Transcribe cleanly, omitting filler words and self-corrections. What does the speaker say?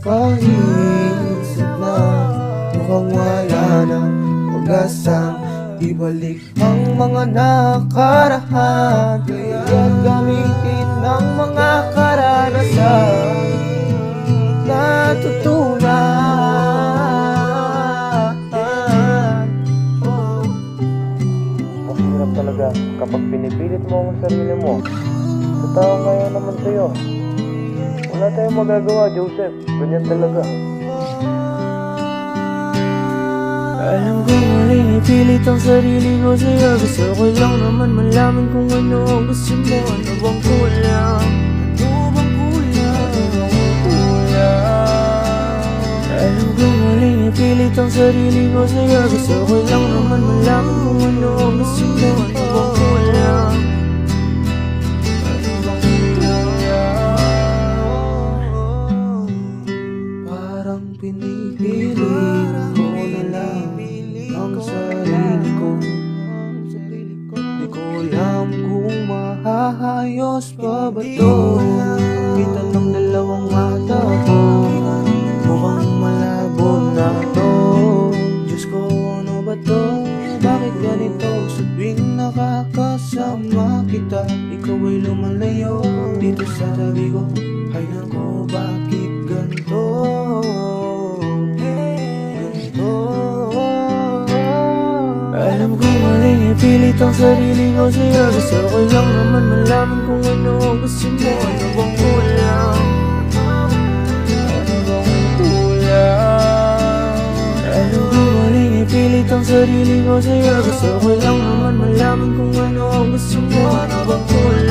Nakaisip na mukhang wala nang pag-asang ibalik ang mga nakaraan. Kaya't gamitin ng mga karanasan natutunan. Mahirap talaga kapag pinipilit mo ang sarili mo sa tao ngayon naman sa'yo. Wala tayong magagawa, Joseph. Ganyan talaga. Alam ko maling ipilit ang sarili ko sa'yo. Gusto ko lang naman malaman kung ano ang gusto mo. Ano bang kulang? Ano bang kulang? Ano bang kulang? Alam ko maling ipilit ang sarili ko sa'yo. Gusto ko lang naman malaman kung ano ang gusto mo. Ano bang kulang? Ano bang kulang? Parang pinipilit ko na lang ang sarili ko. Di ko alam kung mahaayos pa ba to. Kita ng dalawang mata ko, mukhang malabo na to. Diyos ko, ano ba to? Bakit ganito? Sabing nakakasama kita, ikaw ay lumalayo dito sa tabi ko. Ay naku, bakit ganito? Alam ko maling ipilit ang sarili ko sa'yo. Gusto ko lang naman malaman kung ano ang gusto mo. Ano bang kulang? Ano bang kulang? Alam ko maling ipilit ang sarili ko sa'yo. Gusto ko lang naman malaman kung ano ang gusto mo. Ano bang kulang?